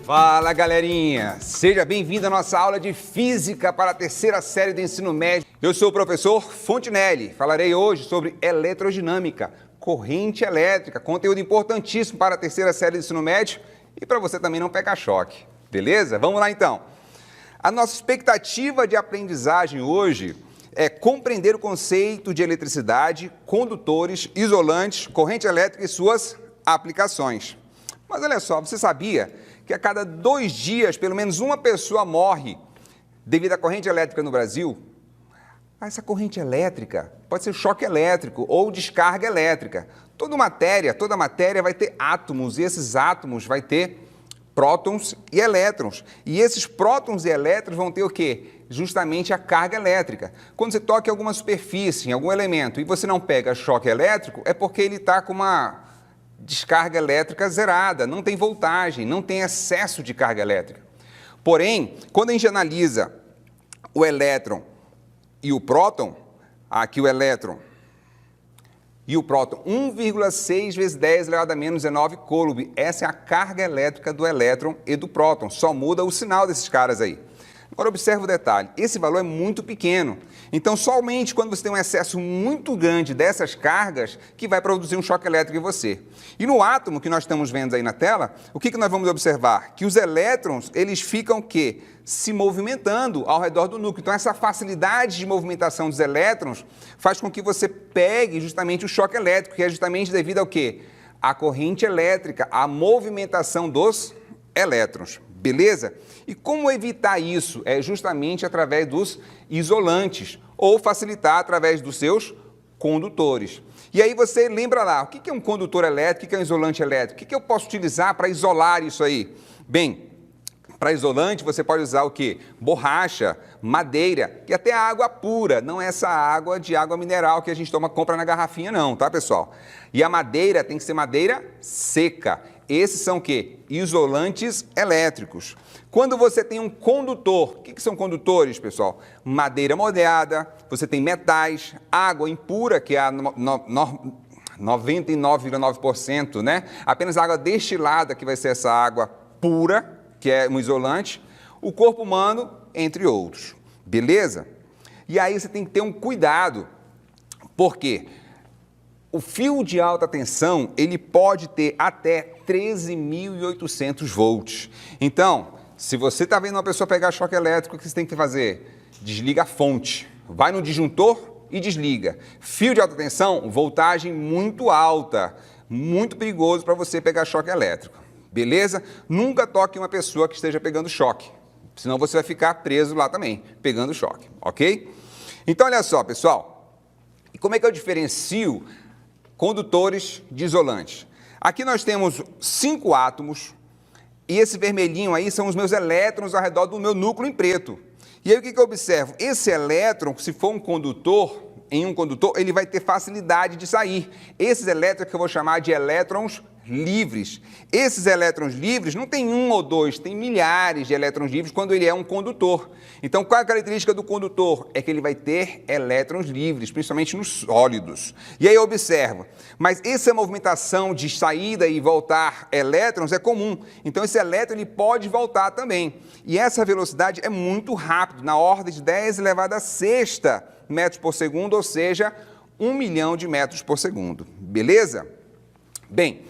Fala, galerinha! Seja bem-vindo à nossa aula de Física para a terceira série do ensino médio. Eu sou o professor Fontinelli. Falarei hoje sobre eletrodinâmica, corrente elétrica, conteúdo importantíssimo para a terceira série do ensino médio e para você também não pegar choque, beleza? Vamos lá então. A nossa expectativa de aprendizagem hoje é compreender o conceito de eletricidade, condutores, isolantes, corrente elétrica e suas aplicações. Mas olha só, você sabia que a cada 2 dias, pelo menos uma pessoa morre devido à corrente elétrica no Brasil? Essa corrente elétrica pode ser choque elétrico ou descarga elétrica. Toda matéria vai ter átomos e esses átomos vai ter prótons e elétrons. E esses prótons e elétrons vão ter o quê? Justamente a carga elétrica. Quando você toca em alguma superfície, em algum elemento, e você não pega choque elétrico, é porque ele está com uma descarga elétrica zerada, não tem voltagem, não tem excesso de carga elétrica. Porém, quando a gente analisa o elétron e o próton, aqui o elétron e o próton, 1,6 vezes 10 elevado a menos 19 coulomb. Essa é a carga elétrica do elétron e do próton, só muda o sinal desses caras aí. Agora observa o detalhe, esse valor é muito pequeno, então somente quando você tem um excesso muito grande dessas cargas que vai produzir um choque elétrico em você. E no átomo que nós estamos vendo aí na tela, o que nós vamos observar? Que os elétrons, eles ficam o quê? Se movimentando ao redor do núcleo. Então essa facilidade de movimentação dos elétrons faz com que você pegue justamente o choque elétrico, que é justamente devido ao quê? A corrente elétrica, a movimentação dos elétrons. Beleza? E como evitar isso? É justamente através dos isolantes, ou facilitar através dos seus condutores. E aí você lembra lá, o que é um condutor elétrico, o que é um isolante elétrico? O que eu posso utilizar para isolar isso aí? Bem, para isolante você pode usar o quê? Borracha, madeira e até água pura, não essa água de água mineral que a gente compra na garrafinha não, tá pessoal? E a madeira tem que ser madeira seca. Esses são o quê? Isolantes elétricos. Quando você tem um condutor, o que são condutores, pessoal? Madeira molhada, você tem metais, água impura, que é a 99,9%, né? Apenas água destilada, que vai ser essa água pura, que é um isolante, o corpo humano, entre outros. Beleza? E aí você tem que ter um cuidado, porque o fio de alta tensão, ele pode ter até 13.800 volts. Então, se você está vendo uma pessoa pegar choque elétrico, o que você tem que fazer? Desliga a fonte, vai no disjuntor e desliga. Fio de alta tensão, voltagem muito alta, muito perigoso para você pegar choque elétrico. Beleza? Nunca toque uma pessoa que esteja pegando choque, senão você vai ficar preso lá também, pegando choque, ok? Então, olha só, pessoal, e como é que eu diferencio condutores de isolantes? Aqui nós temos 5 átomos e esse vermelhinho aí são os meus elétrons ao redor do meu núcleo em preto. E aí o que eu observo? Esse elétron, se for um condutor, em um condutor, ele vai ter facilidade de sair. Esses elétrons que eu vou chamar de elétrons livres. Esses elétrons livres não tem 1 ou 2, tem milhares de elétrons livres quando ele é um condutor. Então, qual é a característica do condutor? É que ele vai ter elétrons livres, principalmente nos sólidos. E aí observa, mas essa movimentação de saída e voltar elétrons é comum. Então, esse elétron ele pode voltar também. E essa velocidade é muito rápida, na ordem de 10 elevado a 6ª metros por segundo, ou seja, 1 milhão de metros por segundo. Beleza? Bem,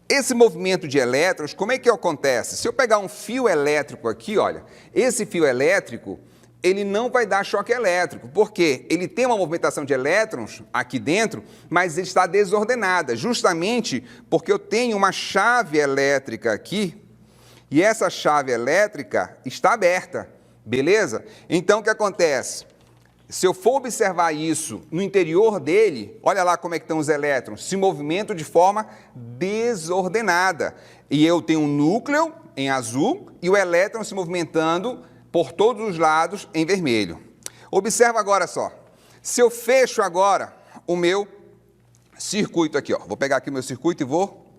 esse movimento de elétrons, como é que acontece? Se eu pegar um fio elétrico aqui, olha, esse fio elétrico, ele não vai dar choque elétrico, porque ele tem uma movimentação de elétrons aqui dentro, mas ele está desordenada, justamente porque eu tenho uma chave elétrica aqui, e essa chave elétrica está aberta, beleza? Então, o que acontece? Se eu for observar isso no interior dele, olha lá como é que estão os elétrons, se movimentam de forma desordenada. E eu tenho um núcleo em azul e o elétron se movimentando por todos os lados em vermelho. Observa agora só, se eu fecho agora o meu circuito aqui, ó, vou pegar aqui o meu circuito e vou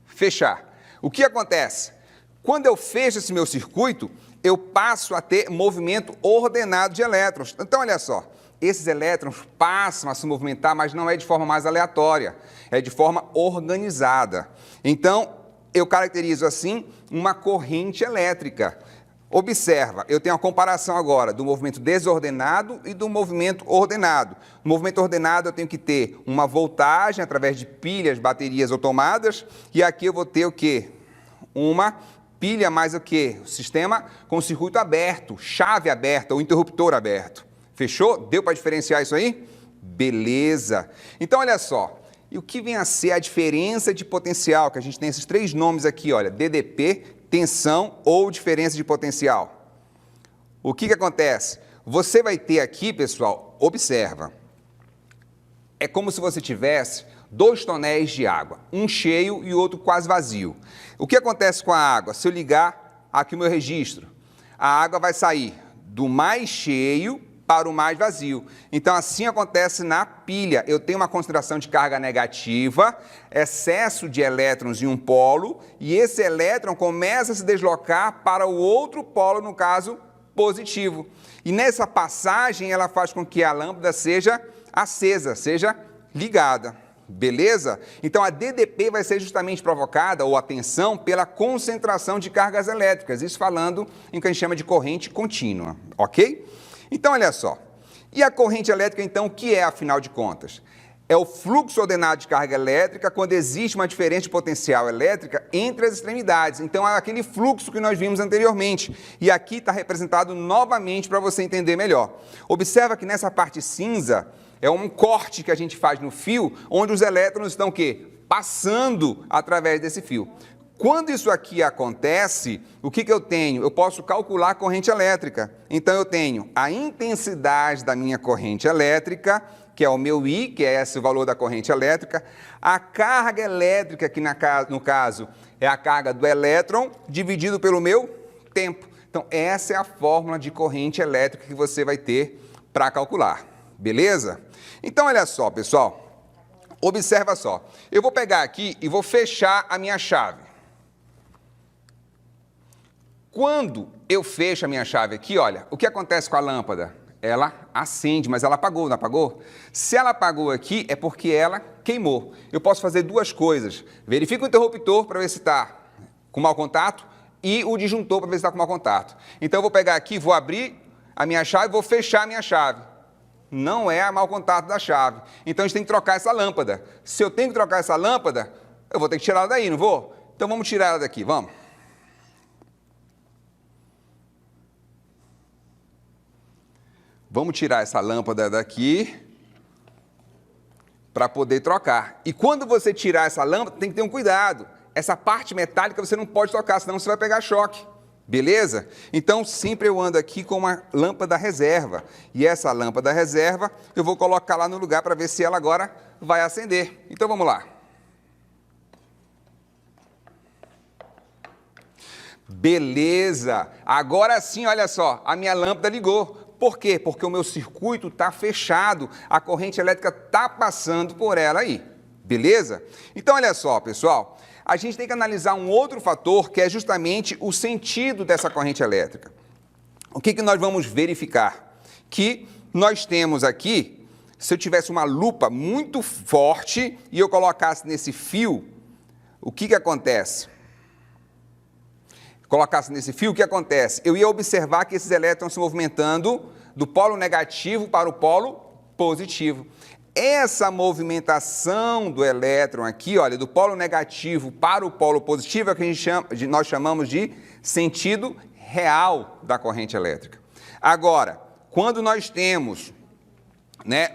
fechar. O que acontece? Quando eu fecho esse meu circuito, eu passo a ter movimento ordenado de elétrons. Então, olha só, esses elétrons passam a se movimentar, mas não é de forma mais aleatória, é de forma organizada. Então, eu caracterizo assim uma corrente elétrica. Observa, eu tenho a comparação agora do movimento desordenado e do movimento ordenado. No movimento ordenado eu tenho que ter uma voltagem através de pilhas, baterias ou tomadas, e aqui eu vou ter o quê? Uma pilha mais o quê? O sistema com circuito aberto, chave aberta ou interruptor aberto. Fechou? Deu para diferenciar isso aí? Beleza. Então, olha só. E o que vem a ser a diferença de potencial? Que a gente tem esses três nomes aqui, olha, DDP, tensão ou diferença de potencial. O que acontece? Você vai ter aqui, pessoal, observa, é como se você tivesse 2 tonéis de água, um cheio e outro quase vazio. O que acontece com a água? Se eu ligar aqui o meu registro, a água vai sair do mais cheio para o mais vazio. Então, assim acontece na pilha. Eu tenho uma concentração de carga negativa, excesso de elétrons em um polo, e esse elétron começa a se deslocar para o outro polo, no caso, positivo. E nessa passagem, ela faz com que a lâmpada seja acesa, seja ligada. Beleza? Então, a DDP vai ser justamente provocada, ou a tensão, pela concentração de cargas elétricas. Isso falando em que a gente chama de corrente contínua, ok? Então, olha só, e a corrente elétrica, então, o que é, afinal de contas? É o fluxo ordenado de carga elétrica quando existe uma diferença de potencial elétrica entre as extremidades. Então, é aquele fluxo que nós vimos anteriormente. E aqui está representado novamente para você entender melhor. Observa que nessa parte cinza é um corte que a gente faz no fio, onde os elétrons estão o quê? Passando através desse fio. Quando isso aqui acontece, o que eu tenho? Eu posso calcular a corrente elétrica. Então, eu tenho a intensidade da minha corrente elétrica, que é o meu I, que é esse o valor da corrente elétrica, a carga elétrica, que no caso é a carga do elétron, dividido pelo meu tempo. Então, essa é a fórmula de corrente elétrica que você vai ter para calcular. Beleza? Então, olha só, pessoal. Observa só. Eu vou pegar aqui e vou fechar a minha chave. Quando eu fecho a minha chave aqui, olha, o que acontece com a lâmpada? Ela acende, mas ela apagou, não apagou? Se ela apagou aqui, é porque ela queimou. Eu posso fazer duas coisas. Verifico o interruptor para ver se está com mau contato e o disjuntor para ver se está com mau contato. Então, eu vou pegar aqui, vou abrir a minha chave e vou fechar a minha chave. Não é a mau contato da chave. Então, a gente tem que trocar essa lâmpada. Se eu tenho que trocar essa lâmpada, eu vou ter que tirar ela daí, não vou? Então, vamos tirar ela daqui, vamos. Vamos tirar essa lâmpada daqui para poder trocar. E quando você tirar essa lâmpada, tem que ter um cuidado. Essa parte metálica você não pode tocar, senão você vai pegar choque. Beleza? Então, sempre eu ando aqui com uma lâmpada reserva. E essa lâmpada reserva, eu vou colocar lá no lugar para ver se ela agora vai acender. Então, vamos lá. Beleza! Agora sim, olha só, a minha lâmpada ligou. Por quê? Porque o meu circuito está fechado, a corrente elétrica está passando por ela aí. Beleza? Então, olha só, pessoal, a gente tem que analisar um outro fator, que é justamente o sentido dessa corrente elétrica. O que nós vamos verificar? Que nós temos aqui, se eu tivesse uma lupa muito forte e eu colocasse nesse fio, o que acontece? Colocasse nesse fio, o que acontece? Eu ia observar que esses elétrons se movimentando do polo negativo para o polo positivo. Essa movimentação do elétron aqui, olha, do polo negativo para o polo positivo, é o que nós chamamos de sentido real da corrente elétrica. Agora, quando nós temos,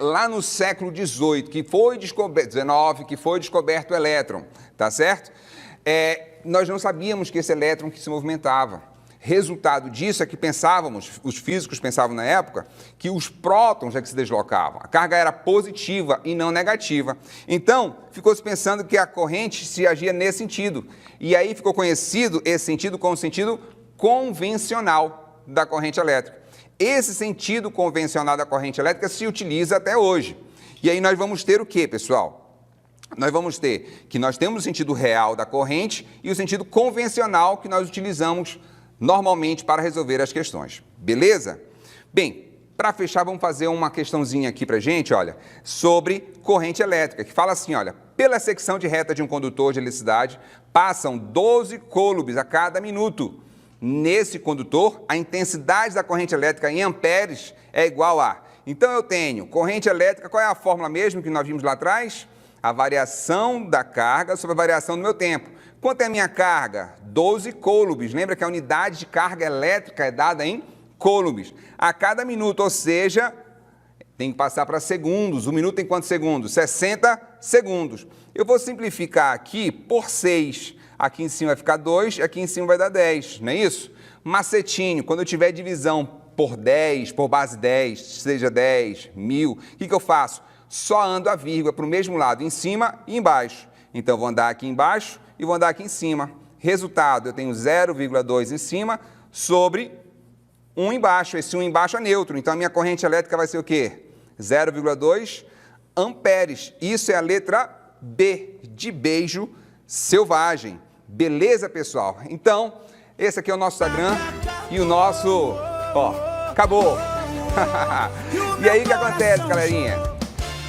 lá no século XVIII, que foi descoberto o elétron, tá certo? Nós não sabíamos que esse elétron que se movimentava. Resultado disso é que pensávamos, os físicos pensavam na época, que os prótons é que se deslocavam. A carga era positiva e não negativa. Então, ficou-se pensando que a corrente se agia nesse sentido. E aí ficou conhecido esse sentido como o sentido convencional da corrente elétrica. Esse sentido convencional da corrente elétrica se utiliza até hoje. E aí nós vamos ter o quê, pessoal? Nós vamos ter que nós temos o sentido real da corrente e o sentido convencional que nós utilizamos normalmente para resolver as questões. Beleza? Bem, Para fechar, vamos fazer uma questãozinha aqui pra gente, olha, sobre corrente elétrica, que fala assim, olha, pela secção de reta de um condutor de eletricidade, passam 12 coulombs a cada minuto. Nesse condutor, a intensidade da corrente elétrica em amperes é igual a... Então, eu tenho corrente elétrica, qual é a fórmula mesmo que nós vimos lá atrás? A variação da carga sobre a variação do meu tempo. Quanto é a minha carga? 12 coulombs. Lembra que a unidade de carga elétrica é dada em coulombs. A cada minuto, ou seja, tem que passar para segundos. Um minuto tem quantos segundos? 60 segundos. Eu vou simplificar aqui por 6. Aqui em cima vai ficar 2, aqui em cima vai dar 10, não é isso? Macetinho, quando eu tiver divisão por 10, por base 10, seja 10, 1000, o que eu faço? Só ando a vírgula para o mesmo lado, em cima e embaixo. Então, vou andar aqui embaixo e vou andar aqui em cima. Resultado, eu tenho 0,2 em cima sobre 1 embaixo. Esse 1 embaixo é neutro, então a minha corrente elétrica vai ser o quê? 0,2 amperes. Isso é a letra B, de beijo selvagem. Beleza, pessoal? Então, esse aqui é o nosso Instagram e o nosso... Ó, acabou! E aí, o que acontece, galerinha?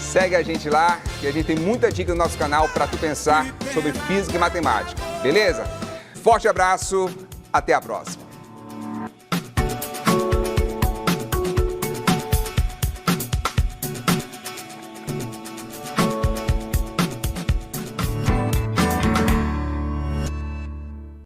Segue a gente lá, que a gente tem muita dica no nosso canal para tu pensar sobre física e matemática. Beleza? Forte abraço, até a próxima!